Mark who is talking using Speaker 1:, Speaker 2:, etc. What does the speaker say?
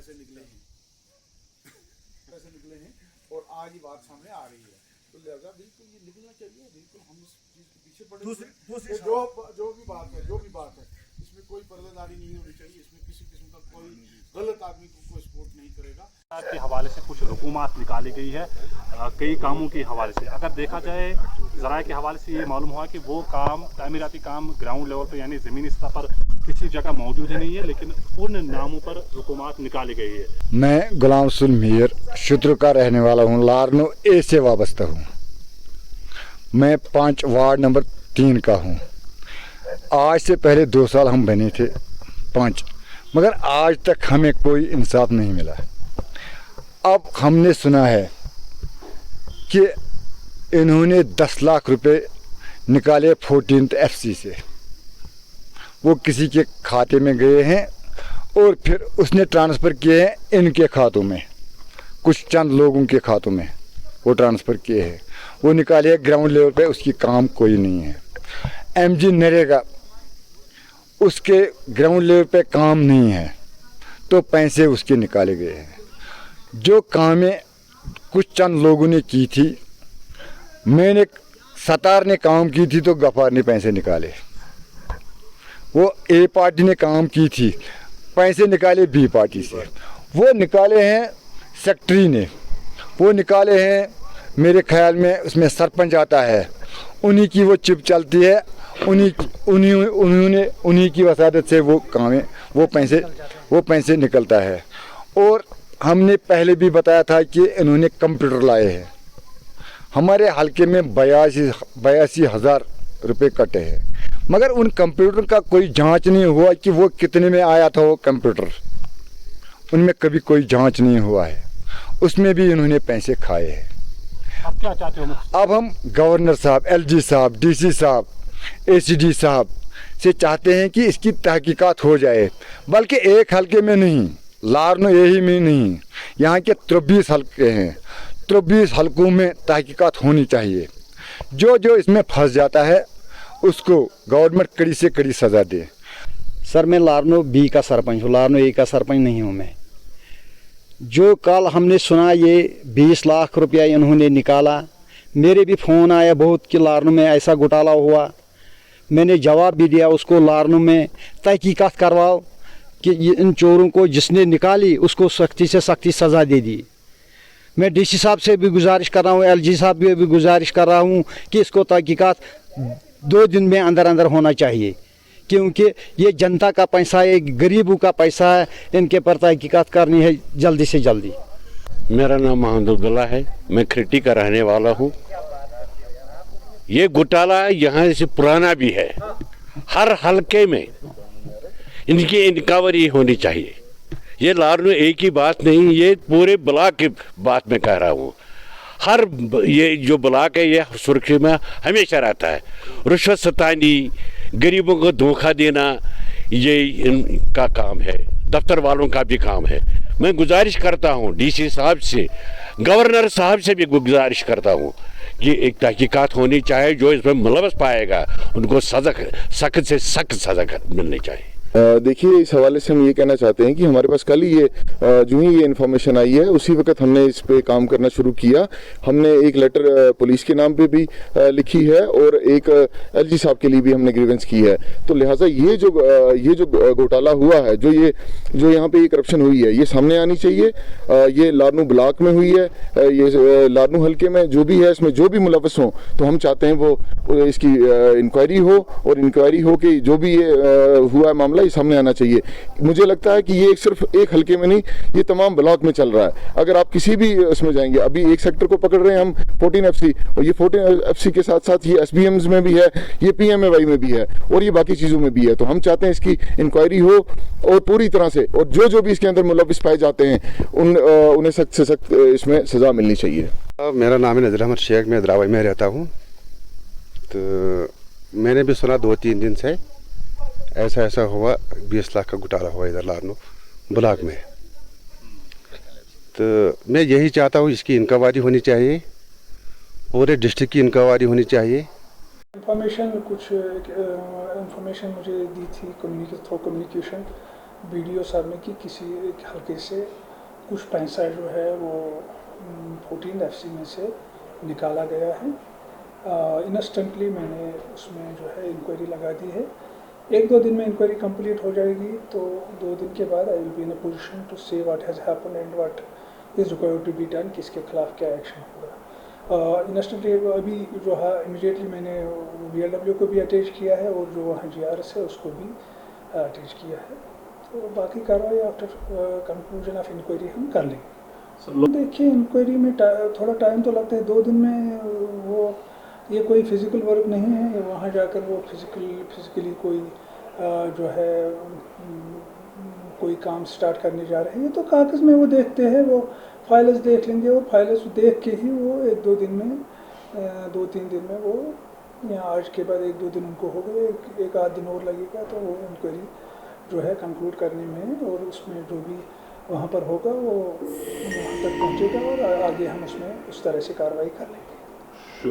Speaker 1: पैसे निकले हैं पैसे निकले हैं और आज ये बात सामने आ रही है। तो लिहाजा बिल्कुल ये निकलना चाहिए, बिल्कुल हम इस चीज़ के पीछे पड़े दूसरी जो भी बात है इसमें कोई पर्दादारी नहीं होनी चाहिए, इसमें किसी किस्म का कोई गलत आदमी को कोई सपोर्ट नहीं करेगा।
Speaker 2: के हवाले से कुछ हुकूमत निकाली गई है कई कामों के हवाले से। अगर देखा जाए ज़राए के हवाले से ये मालूम हुआ कि वो काम तामीराती काम ग्राउंड लेवल पर यानी ज़मीनी सतह पर किसी जगह मौजूद ही नहीं है, लेकिन उन नामों पर हुकूमत निकाली गई है।
Speaker 3: मैं गुलाम रसूल मीर शुत्र का रहने वाला हूँ, लारनो ए से वाबस्ता हूँ। मैं 5 वार्ड नंबर 3 का हूँ। आज से पहले 2 साल हम बने थे 5, मगर आज तक हमें कोई इंसाफ नहीं मिला। अब हमने सुना है कि इन्होंने 10 लाख रुपए निकाले 14th FC से, वो किसी के खाते में गए हैं और फिर उसने ट्रांसफ़र किए हैं इनके खातों में, कुछ चंद लोगों के खातों में वो ट्रांसफ़र किए हैं। वो निकाले ग्राउंड लेवल पे, उसकी काम कोई नहीं है। MG नरेगा उसके ग्राउंड लेवल पे काम नहीं है, तो पैसे उसके निकाले गए हैं। जो कामें कुछ चंद लोगों ने की थी, मैंने सतार ने काम की थी तो गफ़ार ने पैसे निकाले। वो A पार्टी ने काम की थी, पैसे निकाले B पार्टी से। वो निकाले हैं सेक्रेटरी ने, वो निकाले हैं मेरे ख्याल में उसमें सरपंच आता है, उन्हीं की वो चिप चलती है, उन्हीं की वसादत से वो कामें वो पैसे निकलता है। और हमने पहले भी बताया था कि इन्होंने कंप्यूटर लाए हैं। हमारे हलके में 82,000 रुपये कटे हैं, मगर उन कंप्यूटर का कोई जांच नहीं हुआ कि वो कितने में आया था। वो कंप्यूटर उनमें कभी कोई जांच नहीं हुआ है, उसमें भी इन्होंने पैसे खाए हैं।
Speaker 2: अब क्या चाहते हो?
Speaker 3: अब हम गवर्नर साहब, LG साहब, DC साहब, ACD साहब से चाहते हैं कि इसकी तहकीकात हो जाए, बल्कि एक हलके में नहीं, लारनो यही में नहीं, यहाँ के 23 हलके हैं, 23 हलकों में तहकीकात होनी चाहिए। जो इसमें फंस जाता है उसको गवर्नमेंट कड़ी से कड़ी सज़ा दे।
Speaker 4: सर मैं लारनो B का सरपंच हूँ, लारनो A का सरपंच नहीं हूँ मैं। जो कल हमने सुना ये 20 लाख रुपया इन्होंने निकाला, मेरे भी फ़ोन आया बहुत कि लारनो में ऐसा घोटाला हुआ। मैंने जवाब भी दिया उसको, लारनो में तहकीकात करवाओ कि इन चोरों को जिसने निकाली उसको सख्ती से सख्ती सज़ा दे दी। मैं DC साहब से भी गुजारिश कर रहा हूँ, LG साहब भी गुजारिश कर रहा हूँ कि इसको तहकीकात 2 दिन में अंदर होना चाहिए, क्योंकि ये जनता का पैसा है, गरीबों का पैसा है, इनके पर तहकीकात करनी है जल्दी से जल्दी।
Speaker 5: मेरा नाम मोहम्मद अब्दुल्ला है, मैं खिरटी का रहने वाला हूँ। ये घोटाला यहाँ से पुराना भी है, हर हलके में इनकी इंक्वायरी होनी चाहिए। ये लारनो एक ही बात नहीं, ये पूरे ब्लॉक की बात मैं कह रहा हूँ। हर ये जो ब्लॉक है ये सुर्खी में हमेशा रहता है। रुश्वत सतानी, गरीबों को धोखा देना, ये इनका काम है, दफ्तर वालों का भी काम है। मैं गुजारिश करता हूँ DC साहब से, गवर्नर साहब से भी गुजारिश करता हूँ कि एक तहकीकात होनी चाहिए। जो इसमें मुलव्वस पाएगा उनको सख्त से सख्त सज़ा मिलनी चाहिए।
Speaker 6: देखिए, इस हवाले से हम ये कहना चाहते हैं कि हमारे पास कल ही जो ही ये इन्फॉर्मेशन आई है उसी वक्त हमने इस पे काम करना शुरू किया। हमने एक लेटर पुलिस के नाम पे भी लिखी है और एक LG साहब के लिए भी हमने ग्रीवेंस की है। तो लिहाजा ये जो घोटाला हुआ है, जो यहाँ पे ये करप्शन हुई है, ये सामने आनी चाहिए। ये लारनू ब्लॉक में हुई है, ये लारनू हल्के में जो भी है, इसमें जो भी मुलव्वस हों, तो हम चाहते हैं वो इसकी इंक्वायरी हो और इंक्वायरी हो कि जो भी ये हुआ है मामला सामने आना चाहिए। मुझे लगता है कि ये सिर्फ एक हलके में नहीं, ये तमाम ब्लॉक में चल रहा है। अगर आप किसी भी उसमें जाएंगे, अभी एक सेक्टर को पकड़ रहे हैं हम 14 FC, और ये 14 FC के साथ साथ ये SBMs में भी है, ये PMAY में भी है और ये बाकी चीज़ों में भी है। तो हम चाहते हैं इसकी इंक्वायरी हो और पूरी तरह से, और जो भी इसके अंदर मुलव्वस पाए जाते हैं उन्हें सख्त से सख्त इसमें सज़ा मिलनी चाहिए।
Speaker 7: मेरा नाम है नज़ीर अहमद शेख, मैं द्रावई में रहता हूँ। तो मैंने भी सुना 2-3 दिन से ऐसा हुआ, 20 लाख का घोटाला हुआ इधर लारनो ब्लॉक में। तो मैं यही चाहता हूँ इसकी इंक्वायरी होनी चाहिए, पूरे डिस्ट्रिक्ट की इंक्वायरी होनी चाहिए।
Speaker 8: इंफॉर्मेशन मुझे दी थी थ्रू कम्युनिकेशन वीडियो सामने की किसी एक हल्के से कुछ पैसा जो है वो 14 FC में से निकाला गया है। इंस्टेंटली मैंने उसमें जो है इंक्वायरी लगा दी है। 1-2 दिन में इंक्वायरी कंप्लीट हो जाएगी, तो 2 दिन के बाद I will be in a position to say what has happened and what is required to be done, किसके खिलाफ क्या एक्शन होगा। इंस्टेंटली अभी जो है इमीडिएटली मैंने VLW को भी अटैच किया है और जो वहाँ GRS है उसको भी अटैच किया है। तो बाकी कार्रवाई आफ्टर कंक्लूजन ऑफ इंक्वायरी हम कर लेंगे। देखिए, इंक्वायरी में थोड़ा टाइम तो लगता है। 2 दिन में वो ये कोई फिज़िकल वर्क नहीं है, वहाँ जाकर वो फिज़िकली कोई जो है कोई काम स्टार्ट करने जा रहे हैं। ये तो कागज़ में वो देखते हैं, वो फाइल्स देख लेंगे और फाइल्स देख के ही वो 1-2 दिन में 2-3 दिन में वो, या आज के बाद 1-2 दिन उनको हो गए, 1 आध दिन और लगेगा तो वो इंक्वायरी जो है कंक्लूड करने में, और उसमें जो भी वहाँ पर होगा वो वहाँ तक पहुँचेगा और आगे हम उसमें उस तरह से कार्रवाई कर लेंगे।